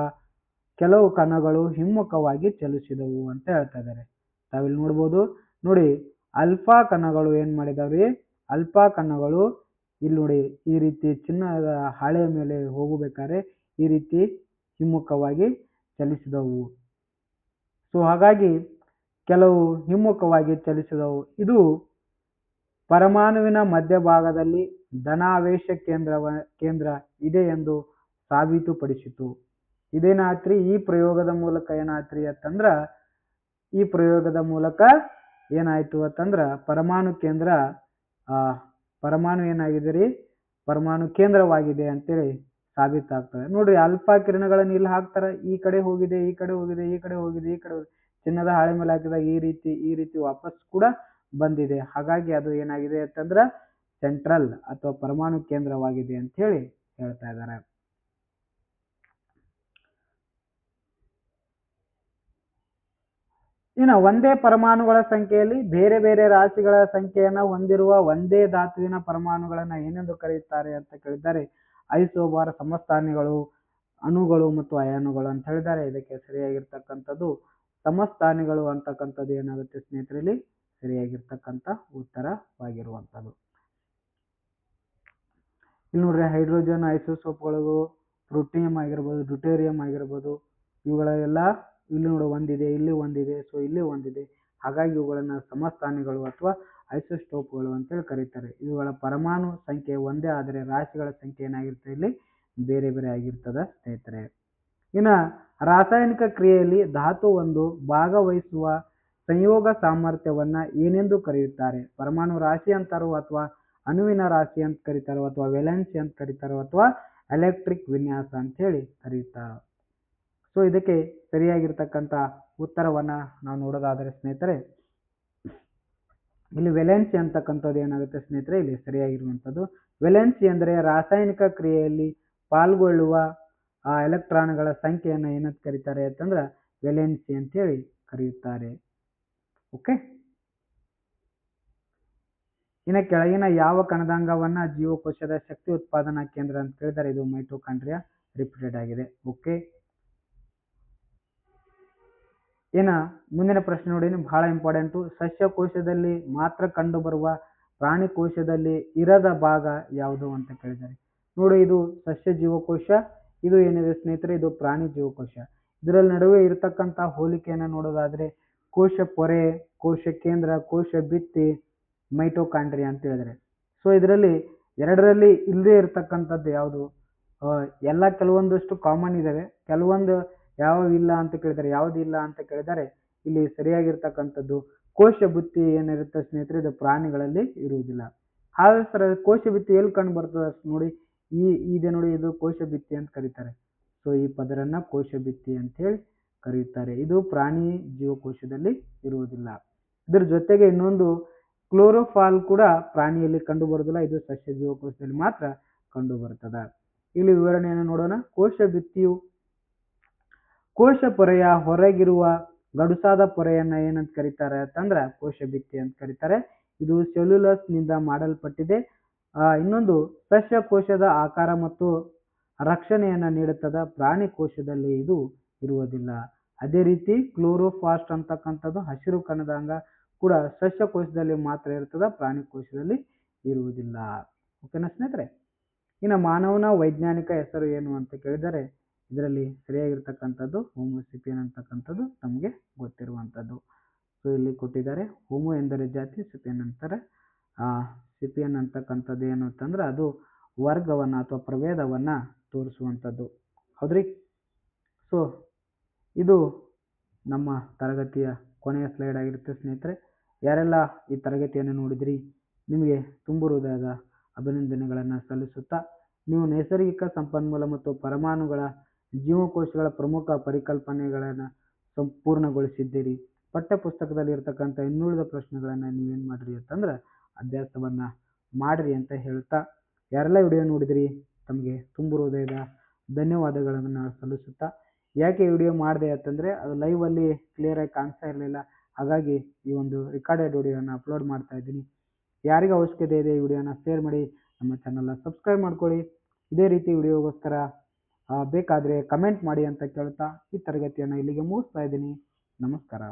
ಕೆಲವು ಕಣಗಳು ಹಿಮ್ಮುಖವಾಗಿ ಚಲಿಸಿದವು ಅಂತ ಹೇಳ್ತಾ ಇದ್ದಾರೆ. ತಾವಿಲ್ಲಿ ನೋಡ್ಬೋದು. ನೋಡಿ, ಅಲ್ಫಾ ಕಣಗಳು ಏನ್ ಮಾಡಿದಾವ್ರಿ? ಅಲ್ಫಾ ಕಣಗಳು ಇಲ್ಲಿ ನೋಡಿ ಈ ರೀತಿ ಚಿನ್ನದ ಹಾಳೆಯ ಮೇಲೆ ಹೋಗಬೇಕಾದ್ರೆ ಈ ರೀತಿ ಹಿಮ್ಮುಖವಾಗಿ ಚಲಿಸಿದವು. ಸೊ ಹಾಗಾಗಿ ಕೆಲವು ಹಿಮ್ಮುಖವಾಗಿ ಚಲಿಸಿದವು. ಇದು ಪರಮಾಣುವಿನ ಮಧ್ಯಭಾಗದಲ್ಲಿ ಧನಾವೇಶ ಕೇಂದ್ರ ಇದೆ ಎಂದು ಸಾಬೀತುಪಡಿಸಿತು. ಇದೇನಾತ್ರಿ? ಈ ಪ್ರಯೋಗದ ಮೂಲಕ ಏನಾತ್ರಿ ಅಂತಂದ್ರ, ಈ ಪ್ರಯೋಗದ ಮೂಲಕ ಏನಾಯ್ತು ಅಂತಂದ್ರ ಪರಮಾಣು ಏನಾಗಿದೆ ರೀ? ಪರಮಾಣು ಕೇಂದ್ರವಾಗಿದೆ ಅಂತೇಳಿ ಸಾಬೀತಾಗ್ತದೆ. ನೋಡ್ರಿ, ಅಲ್ಫಾ ಕಿರಣಗಳನ್ನು ಇಲ್ಲಿ ಹಾಕ್ತಾರ, ಈ ಕಡೆ ಹೋಗಿದೆ, ಈ ಕಡೆ ಹೋಗಿದೆ, ಈ ಕಡೆ ಹೋಗಿದೆ, ಈ ಕಡೆ ಚಿನ್ನದ ಹಾಳೆ ಮೇಲೆ ಹಾಕಿದಾಗ ಈ ರೀತಿ ವಾಪಸ್ ಕೂಡ ಬಂದಿದೆ. ಹಾಗಾಗಿ ಅದು ಏನಾಗಿದೆ ಅಂತಂದ್ರ ಸೆಂಟ್ರಲ್ ಅಥವಾ ಪರಮಾಣು ಕೇಂದ್ರವಾಗಿದೆ ಅಂತ ಹೇಳಿ ಹೇಳ್ತಾ ಇದ್ದಾರೆ. ಇನ್ನು ಒಂದೇ ಪರಮಾಣುಗಳ ಸಂಖ್ಯೆಯಲ್ಲಿ ಬೇರೆ ಬೇರೆ ರಾಶಿಗಳ ಸಂಖ್ಯೆಯನ್ನ ಹೊಂದಿರುವ ಒಂದೇ ಧಾತುವಿನ ಪರಮಾಣುಗಳನ್ನ ಏನೆಂದು ಕರೆಯುತ್ತಾರೆ ಅಂತ ಕೇಳಿದ್ದಾರೆ? ಐಸೋಬಾರ್, ಸಮಸ್ಥಾನಿಗಳು, ಅಣುಗಳು ಮತ್ತು ಅಯಾನುಗಳು ಅಂತ ಹೇಳಿದ್ದಾರೆ. ಇದಕ್ಕೆ ಸರಿಯಾಗಿರ್ತಕ್ಕಂಥದ್ದು ಸಮಸ್ಥಾನಿಗಳು ಅಂತಕ್ಕಂಥದ್ದು ಏನಾಗುತ್ತೆ ಸ್ನೇಹಿತರಲ್ಲಿ ಸರಿಯಾಗಿರ್ತಕ್ಕಂಥ ಉತ್ತರವಾಗಿರುವಂಥದ್ದು. ಇಲ್ಲಿ ನೋಡ್ರಿ, ಹೈಡ್ರೋಜನ್ ಐಸೋಸೋಪ್ಗಳು, ಪ್ರೋಟಿಯಂ ಆಗಿರ್ಬೋದು, ಡ್ಯೂಟೇರಿಯಂ ಆಗಿರ್ಬೋದು, ಇವುಗಳೆಲ್ಲ ಇಲ್ಲಿ ನೋಡು ಒಂದಿದೆ, ಇಲ್ಲಿ ಒಂದಿದೆ, ಸೊ ಇಲ್ಲಿ ಒಂದಿದೆ. ಹಾಗಾಗಿ ಇವುಗಳನ್ನ ಸಮಸ್ಥಾನಿಗಳು ಅಥವಾ ಐಸೋಸ್ಟೋಪ್ಗಳು ಅಂತೇಳಿ ಕರೀತಾರೆ. ಇವುಗಳ ಪರಮಾಣು ಸಂಖ್ಯೆ ಒಂದೇ ಆದರೆ ರಾಶಿಗಳ ಸಂಖ್ಯೆ ಏನಾಗಿರ್ತದೆ ಇಲ್ಲಿ ಬೇರೆ ಬೇರೆ ಆಗಿರ್ತದ ಸ್ನೇಹಿತರೆ. ಇನ್ನು ರಾಸಾಯನಿಕ ಕ್ರಿಯೆಯಲ್ಲಿ ಧಾತು ಒಂದು ಭಾಗವಹಿಸುವ ಸಂಯೋಗ ಸಾಮರ್ಥ್ಯವನ್ನ ಏನೆಂದು ಕರೆಯುತ್ತಾರೆ? ಪರಮಾಣು ರಾಶಿ ಅಂತಾರೋ, ಅಥವಾ ಅಣುವಿನ ರಾಶಿ ಅಂತ ಕರೀತಾರೋ, ಅಥವಾ ವೇಲೆನ್ಸಿ ಅಂತ ಕರೀತಾರೋ, ಅಥವಾ ಎಲೆಕ್ಟ್ರಿಕ್ ವಿನ್ಯಾಸ ಅಂತ ಹೇಳಿ ಕರೆಯುತ್ತಾರೋ? ಸೊ ಇದಕ್ಕೆ ಸರಿಯಾಗಿರ್ತಕ್ಕಂಥ ಉತ್ತರವನ್ನ ನಾವು ನೋಡೋದಾದರೆ ಸ್ನೇಹಿತರೆ, ಇಲ್ಲಿ ವೇಲೆನ್ಸಿ ಅಂತಕ್ಕಂಥದ್ದು ಏನಾಗುತ್ತೆ ಸ್ನೇಹಿತರೆ ಇಲ್ಲಿ ಸರಿಯಾಗಿರುವಂಥದ್ದು. ವೇಲೆನ್ಸಿ ಅಂದರೆ ರಾಸಾಯನಿಕ ಕ್ರಿಯೆಯಲ್ಲಿ ಪಾಲ್ಗೊಳ್ಳುವ ಆ ಎಲೆಕ್ಟ್ರಾನ್ಗಳ ಸಂಖ್ಯೆಯನ್ನ ಏನಂತ ಕರೀತಾರೆ ಅಂತಂದ್ರೆ ವೇಲೆನ್ಸಿ ಅಂತ ಹೇಳಿ ಕರೆಯುತ್ತಾರೆ. ಓಕೆ. ಇನ್ನು ಕೆಳಗಿನ ಯಾವ ಕಣದಾಂಗವನ್ನ ಜೀವಕೋಶದ ಶಕ್ತಿ ಉತ್ಪಾದನಾ ಕೇಂದ್ರ ಅಂತ ಕೇಳಿದರೆ ಇದು ಮೈಟೋಕಾಂಡ್ರಿಯಾ ರಿಪೀಟೆಡ್ ಆಗಿದೆ. ಓಕೆ. ಏನ ಮುಂದಿನ ಪ್ರಶ್ನೆ ನೋಡಿ, ಬಹಳ ಇಂಪಾರ್ಟೆಂಟು. ಸಸ್ಯಕೋಶದಲ್ಲಿ ಮಾತ್ರ ಕಂಡುಬರುವ ಪ್ರಾಣಿ ಕೋಶದಲ್ಲಿ ಇರದ ಭಾಗ ಯಾವುದು ಅಂತ ಕೇಳಿದ್ದಾರೆ. ನೋಡಿ, ಇದು ಸಸ್ಯ ಜೀವಕೋಶ, ಇದು ಏನಿದೆ ಸ್ನೇಹಿತರೆ, ಇದು ಪ್ರಾಣಿ ಜೀವಕೋಶ. ಇದರಲ್ಲಿ ನಡುವೆ ಇರತಕ್ಕಂಥ ಹೋಲಿಕೆಯನ್ನು ನೋಡೋದಾದ್ರೆ ಕೋಶ ಪೊರೆ, ಕೋಶ ಕೇಂದ್ರ, ಕೋಶ ಭಿತ್ತಿ, ಮೈಟೋಕಾಂಡ್ರಿಯಾ ಅಂತ ಹೇಳಿದ್ರೆ, ಸೊ ಇದರಲ್ಲಿ ಎರಡರಲ್ಲಿ ಇಲ್ಲದೆ ಇರತಕ್ಕಂಥದ್ದು ಯಾವುದು? ಎಲ್ಲ ಕೆಲವೊಂದಷ್ಟು ಕಾಮನ್ ಇದಾವೆ, ಕೆಲವೊಂದು ಯಾವ ಇಲ್ಲ ಅಂತ ಕೇಳಿದರೆ, ಯಾವ್ದು ಇಲ್ಲ ಅಂತ ಕೇಳಿದರೆ ಇಲ್ಲಿ ಸರಿಯಾಗಿರ್ತಕ್ಕಂಥದ್ದು ಕೋಶ ಭಿತ್ತಿ ಏನಿರುತ್ತೆ ಸ್ನೇಹಿತರೆ, ಇದು ಪ್ರಾಣಿಗಳಲ್ಲಿ ಇರುವುದಿಲ್ಲ. ಹಾಗಾದ್ರೆ ಸರ್ ಕೋಶ ಭಿತ್ತಿ ಎಲ್ಲಿ ಕಂಡು ಬರ್ತದೆ ನೋಡಿ, ಇದೆ ನೋಡಿ, ಇದು ಕೋಶ ಭಿತ್ತಿ ಅಂತ ಕರೀತಾರೆ. ಸೊ ಈ ಪದರನ್ನ ಕೋಶ ಭಿತ್ತಿ ಅಂತ ಹೇಳಿ ಕರೆಯುತ್ತಾರೆ. ಇದು ಪ್ರಾಣಿ ಜೀವಕೋಶದಲ್ಲಿ ಇರುವುದಿಲ್ಲ. ಇದ್ರ ಜೊತೆಗೆ ಇನ್ನೊಂದು ಕ್ಲೋರೋಫಾಲ್ ಕೂಡ ಪ್ರಾಣಿಯಲ್ಲಿ ಕಂಡು ಬರುವುದಿಲ್ಲ, ಇದು ಸಸ್ಯ ಜೀವಕೋಶದಲ್ಲಿ ಮಾತ್ರ ಕಂಡು ಬರ್ತದೆ. ಇಲ್ಲಿ ವಿವರಣೆಯನ್ನು ನೋಡೋಣ. ಕೋಶ ಭಿತ್ತಿಯು ಕೋಶ ಪೊರೆಯ ಹೊರಗಿರುವ ಗಡುಸಾದ ಪೊರೆಯನ್ನ ಏನಂತ ಕರೀತಾರೆ ಅಂತಂದ್ರೆ ಕೋಶ ಭಿತ್ತಿ ಅಂತ ಕರೀತಾರೆ. ಇದು ಸೆಲ್ಯುಲಸ್ ನಿಂದ ಮಾಡಲ್ಪಟ್ಟಿದೆ. ಇನ್ನೊಂದು ಸಸ್ಯ ಕೋಶದ ಆಕಾರ ಮತ್ತು ರಕ್ಷಣೆಯನ್ನ ನೀಡುತ್ತದೆ, ಪ್ರಾಣಿ ಕೋಶದಲ್ಲಿ ಇದು ಇರುವುದಿಲ್ಲ. ಅದೇ ರೀತಿ ಕ್ಲೋರೋಫಾಸ್ಟ್ ಅಂತಕ್ಕಂಥದ್ದು ಹಸಿರು ಕಣದ ಅಂಗ ಕೂಡ ಸಸ್ಯ ಕೋಶದಲ್ಲಿ ಮಾತ್ರ ಇರ್ತದೆ, ಪ್ರಾಣಿ ಕೋಶದಲ್ಲಿ ಇರುವುದಿಲ್ಲ. ಓಕೆನಾ ಸ್ನೇಹಿತರೆ? ಇನ್ನು ಮಾನವನ ವೈಜ್ಞಾನಿಕ ಹೆಸರು ಏನು ಅಂತ ಕೇಳಿದರೆ ಇದರಲ್ಲಿ ಸರಿಯಾಗಿರ್ತಕ್ಕಂಥದ್ದು ಹೋಮೋಸಿಪಿಯನ್ ಅಂತಕ್ಕಂಥದ್ದು ನಮಗೆ ಗೊತ್ತಿರುವಂಥದ್ದು. ಸೊ ಇಲ್ಲಿ ಕೊಟ್ಟಿದ್ದಾರೆ, ಹೋಮೋ ಎಂದರೆ ಜಾತಿ, ಸಿಪಿಯನ್ ಅಂತಾರೆ. ಸಿಪಿಯನ್ ಅಂತಕ್ಕಂಥದ್ದು ಏನು ಅಂತಂದ್ರೆ ಅದು ವರ್ಗವನ್ನ ಅಥವಾ ಪ್ರಭೇದವನ್ನ ತೋರಿಸುವಂಥದ್ದು. ಹೌದ್ರಿ? ಸೊ ಇದು ನಮ್ಮ ತರಗತಿಯ ಕೊನೆಯ ಸ್ಲೈಡ್ ಆಗಿರುತ್ತೆ ಸ್ನೇಹಿತರೆ. ಯಾರೆಲ್ಲ ಈ ತರಗತಿಯನ್ನು ನೋಡಿದ್ರಿ ನಿಮಗೆ ತುಂಬು ಹೃದಯದ ಅಭಿನಂದನೆಗಳನ್ನು ಸಲ್ಲಿಸುತ್ತಾ, ನೀವು ನೈಸರ್ಗಿಕ ಸಂಪನ್ಮೂಲ ಮತ್ತು ಪರಮಾಣುಗಳ ಜೀವಕೋಶಗಳ ಪ್ರಮುಖ ಪರಿಕಲ್ಪನೆಗಳನ್ನು ಸಂಪೂರ್ಣಗೊಳಿಸಿದ್ದೀರಿ. ಪಠ್ಯಪುಸ್ತಕದಲ್ಲಿ ಇರ್ತಕ್ಕಂಥ ಇನ್ನುಳಿದ ಪ್ರಶ್ನೆಗಳನ್ನು ನೀವೇನು ಮಾಡಿರಿ ಅಂತಂದ್ರೆ ಅಭ್ಯಾಸವನ್ನ ಮಾಡಿರಿ ಅಂತ ಹೇಳ್ತಾ, ಯಾರೆಲ್ಲ ವಿಡಿಯೋ ನೋಡಿದ್ರಿ ತಮಗೆ ತುಂಬು ಹೃದಯದ ಧನ್ಯವಾದಗಳನ್ನು ಸಲ್ಲಿಸುತ್ತಾ, ಯಾಕೆ ವಿಡಿಯೋ ಮಾಡಿದೆ ಅಂತಂದರೆ ಅದು ಲೈವಲ್ಲಿ ಕ್ಲಿಯರಾಗಿ ಕಾಣಿಸ್ತಾ ಇರಲಿಲ್ಲ, ಹಾಗಾಗಿ ಈ ಒಂದು ರೆಕಾರ್ಡೆಡ್ ವಿಡಿಯೋನ ಅಪ್ಲೋಡ್ ಮಾಡ್ತಾ ಇದ್ದೀನಿ. ಯಾರಿಗೆ ಅವಶ್ಯಕತೆ ಇದೆ ಈ ವಿಡಿಯೋನ ಶೇರ್ ಮಾಡಿ, ನಮ್ಮ ಚಾನಲ್ನ ಸಬ್ಸ್ಕ್ರೈಬ್ ಮಾಡ್ಕೊಳ್ಳಿ. ಇದೇ ರೀತಿ ವಿಡಿಯೋಗೋಸ್ಕರ ಬೇಕಾದರೆ ಕಮೆಂಟ್ ಮಾಡಿ ಅಂತ ಕೇಳ್ತಾ ಈ ತರಗತಿಯನ್ನು ಇಲ್ಲಿಗೆ ಮುಗಿಸ್ತಾ ಇದ್ದೀನಿ. ನಮಸ್ಕಾರ.